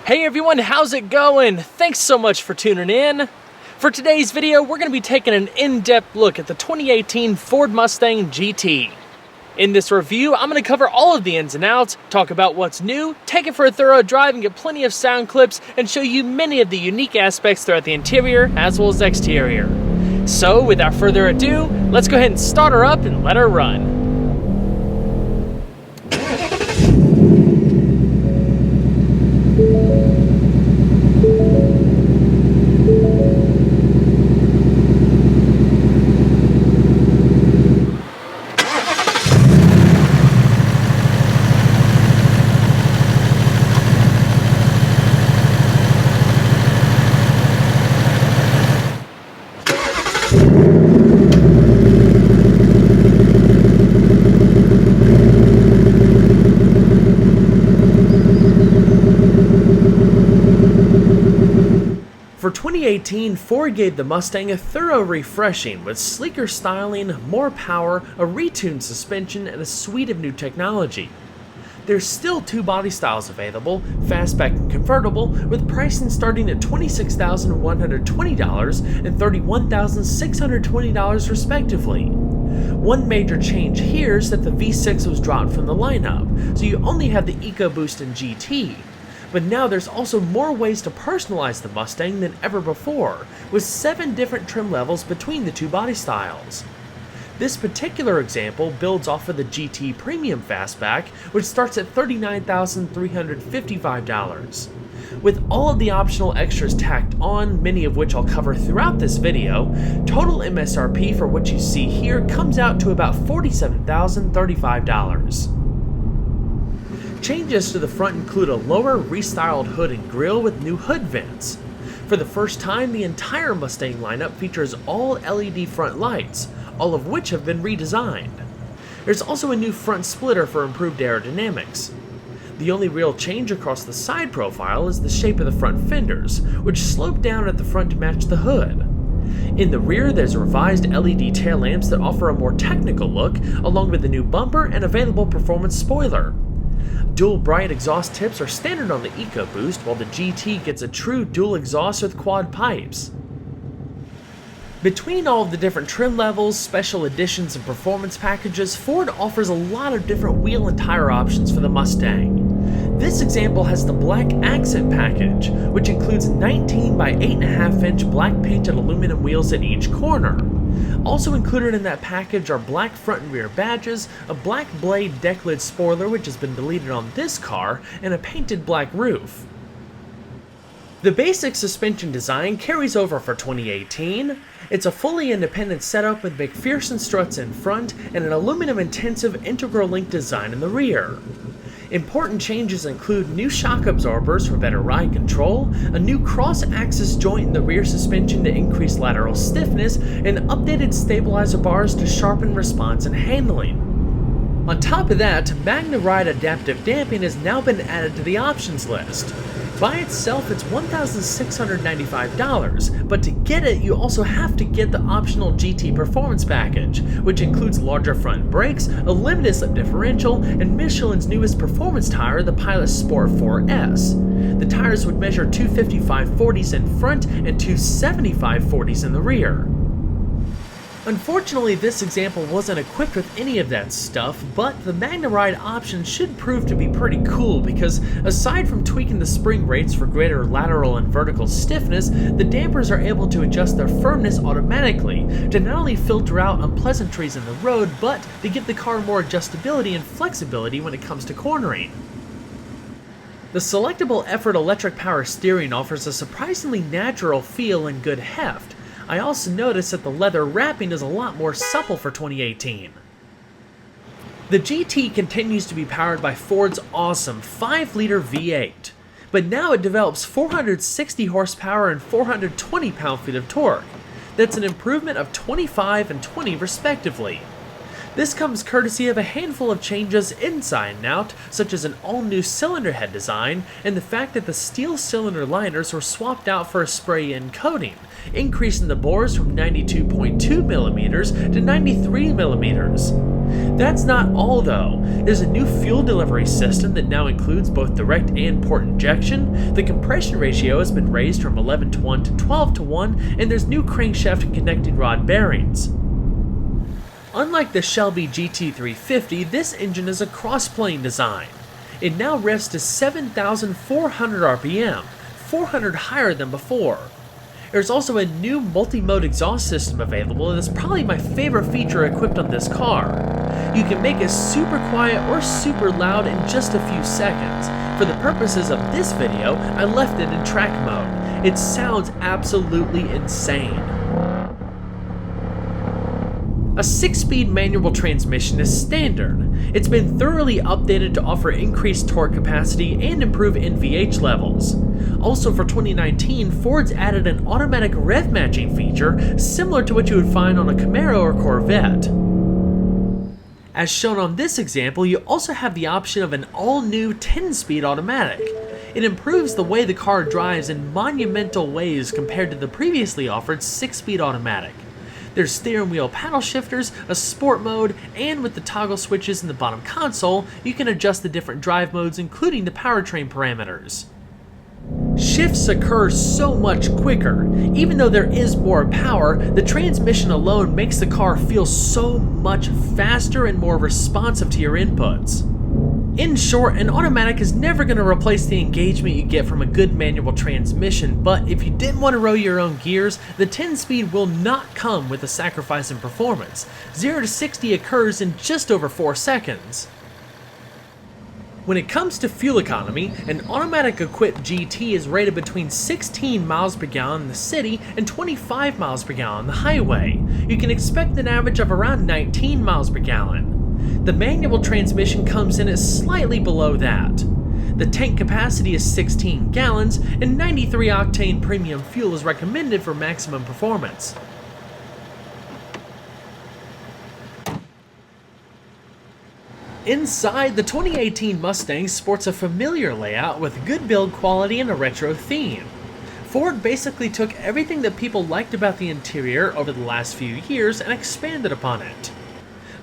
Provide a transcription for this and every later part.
Hey everyone, how's it going? Thanks so much for tuning in. For today's video, we're going to be taking an in-depth look at the 2018 Ford Mustang GT. In this review, I'm going to cover all of the ins and outs, talk about what's new, take it for a thorough drive and get plenty of sound clips, and show you many of the unique aspects throughout the interior as well as exterior. So, without further ado, let's go ahead and start her up and let her run. For 2018, Ford gave the Mustang a thorough refreshing with sleeker styling, more power, a retuned suspension, and a suite of new technology. There's still two body styles available, fastback and convertible, with pricing starting at $26,120 and $31,620 respectively. One major change here is that the V6 was dropped from the lineup, so you only have the EcoBoost and GT. But now there's also more ways to personalize the Mustang than ever before, with 7 different trim levels between the two body styles. This particular example builds off of the GT Premium Fastback, which starts at $39,355. With all of the optional extras tacked on, many of which I'll cover throughout this video, total MSRP for what you see here comes out to about $47,035. Changes to the front include a lower, restyled hood and grille with new hood vents. For the first time, the entire Mustang lineup features all LED front lights, all of which have been redesigned. There's also a new front splitter for improved aerodynamics. The only real change across the side profile is the shape of the front fenders, which slope down at the front to match the hood. In the rear, there's revised LED tail lamps that offer a more technical look, along with a new bumper and available performance spoiler. Dual bright exhaust tips are standard on the EcoBoost, while the GT gets a true dual exhaust with quad pipes. Between all of the different trim levels, special editions, and performance packages, Ford offers a lot of different wheel and tire options for the Mustang. This example has the Black Accent package, which includes 19 by 8.5 inch black painted aluminum wheels at each corner. Also included in that package are black front and rear badges, a black blade deck lid spoiler which has been deleted on this car, and a painted black roof. The basic suspension design carries over for 2018. It's a fully independent setup with McPherson struts in front and an aluminum intensive integral link design in the rear. Important changes include new shock absorbers for better ride control, a new cross-axis joint in the rear suspension to increase lateral stiffness, and updated stabilizer bars to sharpen response and handling. On top of that, MagneRide Adaptive Damping has now been added to the options list. By itself, it's $1,695, but to get it, you also have to get the optional GT Performance Package, which includes larger front brakes, a limited slip differential, and Michelin's newest performance tire, the Pilot Sport 4S. The tires would measure 255/40s in front and 275/40s in the rear. Unfortunately, this example wasn't equipped with any of that stuff, but the MagneRide option should prove to be pretty cool because aside from tweaking the spring rates for greater lateral and vertical stiffness, the dampers are able to adjust their firmness automatically to not only filter out unpleasantries in the road, but to give the car more adjustability and flexibility when it comes to cornering. The selectable Effort electric power steering offers a surprisingly natural feel and good heft. I also noticed that the leather wrapping is a lot more supple for 2018. The GT continues to be powered by Ford's awesome 5-liter V8, but now it develops 460 horsepower and 420 pound-feet of torque. That's an improvement of 25 and 20 respectively. This comes courtesy of a handful of changes inside and out, such as an all-new cylinder head design, and the fact that the steel cylinder liners were swapped out for a spray-in coating, increasing the bores from 92.2mm to 93mm. That's not all though. There's a new fuel delivery system that now includes both direct and port injection, the compression ratio has been raised from 11:1 to 12:1, and there's new crankshaft and connecting rod bearings. Unlike the Shelby GT350, this engine is a cross-plane design. It now revs to 7,400 RPM, 400 higher than before. There's also a new multi-mode exhaust system available that is probably my favorite feature equipped on this car. You can make it super quiet or super loud in just a few seconds. For the purposes of this video, I left it in track mode. It sounds absolutely insane. A 6-speed manual transmission is standard. It's been thoroughly updated to offer increased torque capacity and improve NVH levels. Also for 2019, Ford's added an automatic rev matching feature similar to what you would find on a Camaro or Corvette. As shown on this example, you also have the option of an all-new 10-speed automatic. It improves the way the car drives in monumental ways compared to the previously offered 6-speed automatic. There's steering wheel paddle shifters, a sport mode, and with the toggle switches in the bottom console, you can adjust the different drive modes including the powertrain parameters. Shifts occur so much quicker. Even though there is more power, the transmission alone makes the car feel so much faster and more responsive to your inputs. In short, an automatic is never going to replace the engagement you get from a good manual transmission, but if you didn't want to roll your own gears, the 10-speed will not come with a sacrifice in performance. 0 to 60 occurs in just over 4 seconds. When it comes to fuel economy, an automatic equipped GT is rated between 16 miles per gallon in the city and 25 miles per gallon on the highway. You can expect an average of around 19 miles per gallon. The manual transmission comes in at slightly below that. The tank capacity is 16 gallons, and 93 octane premium fuel is recommended for maximum performance. Inside, the 2018 Mustang sports a familiar layout with good build quality and a retro theme. Ford basically took everything that people liked about the interior over the last few years and expanded upon it.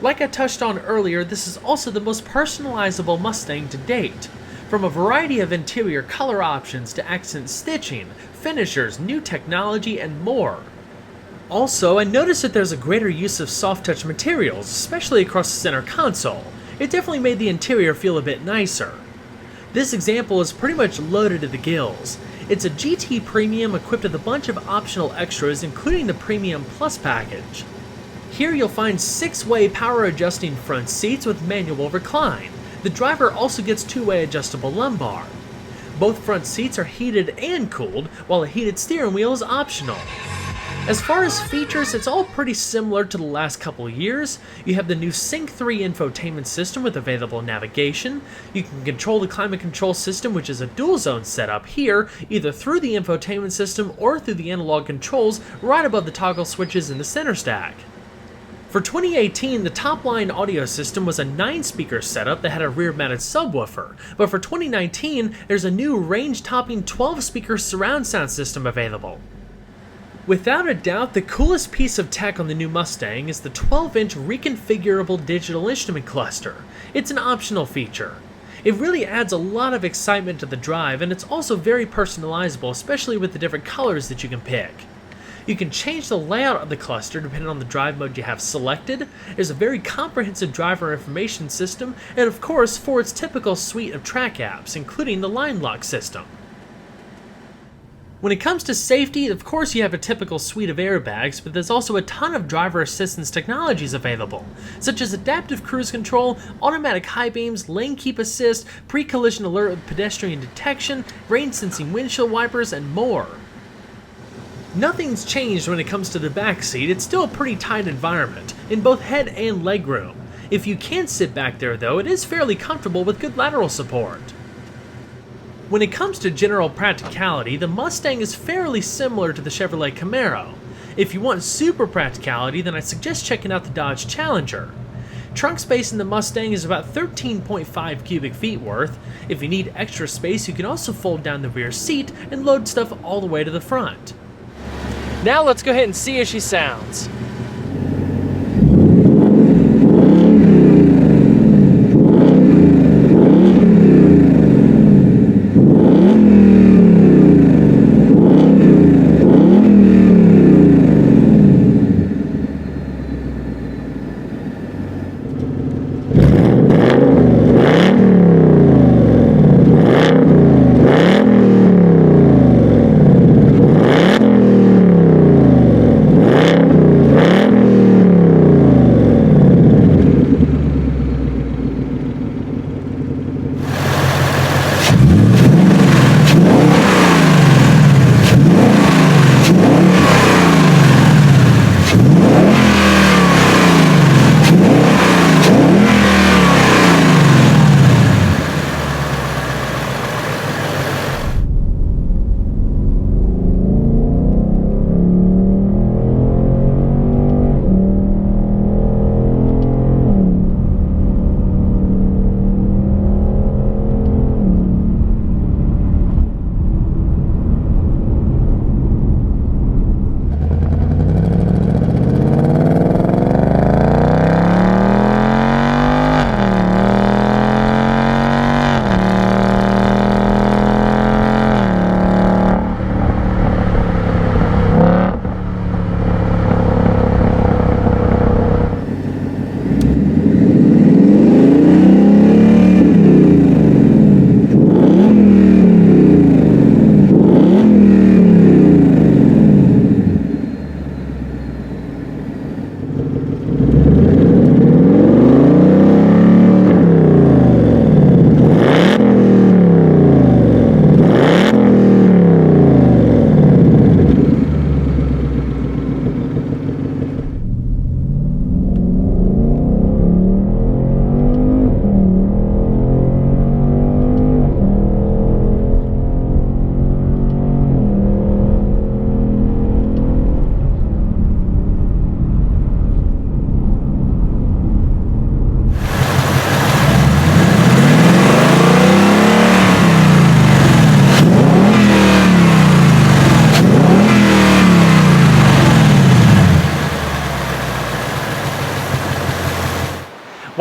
Like I touched on earlier, this is also the most personalizable Mustang to date. From a variety of interior color options to accent stitching, finishers, new technology, and more. Also, I noticed that there's a greater use of soft touch materials, especially across the center console. It definitely made the interior feel a bit nicer. This example is pretty much loaded to the gills. It's a GT Premium equipped with a bunch of optional extras, including the Premium Plus package. Here you'll find 6-way power adjusting front seats with manual recline. The driver also gets 2-way adjustable lumbar. Both front seats are heated and cooled, while a heated steering wheel is optional. As far as features, it's all pretty similar to the last couple years. You have the new Sync 3 infotainment system with available navigation. You can control the climate control system, which is a dual zone setup here, either through the infotainment system or through the analog controls right above the toggle switches in the center stack. For 2018, the top-line audio system was a 9-speaker setup that had a rear-mounted subwoofer, but for 2019, there's a new range-topping 12-speaker surround sound system available. Without a doubt, the coolest piece of tech on the new Mustang is the 12-inch reconfigurable digital instrument cluster. It's an optional feature. It really adds a lot of excitement to the drive, and it's also very personalizable, especially with the different colors that you can pick. You can change the layout of the cluster depending on the drive mode you have selected. There's a very comprehensive driver information system, and of course Ford's typical suite of track apps, including the line lock system. When it comes to safety, of course you have a typical suite of airbags, but there's also a ton of driver assistance technologies available, such as adaptive cruise control, automatic high beams, lane keep assist, pre-collision alert with pedestrian detection, rain-sensing windshield wipers, and more. Nothing's changed when it comes to the back seat. It's still a pretty tight environment, in both head and legroom. If you can sit back there though, it is fairly comfortable with good lateral support. When it comes to general practicality, the Mustang is fairly similar to the Chevrolet Camaro. If you want super practicality, then I suggest checking out the Dodge Challenger. Trunk space in the Mustang is about 13.5 cubic feet worth. If you need extra space, you can also fold down the rear seat and load stuff all the way to the front. Now let's go ahead and see how she sounds.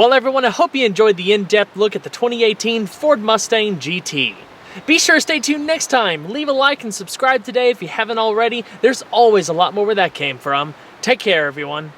Well everyone, I hope you enjoyed the in-depth look at the 2018 Ford Mustang GT. Be sure to stay tuned next time. Leave a like and subscribe today if you haven't already. There's always a lot more where that came from. Take care everyone.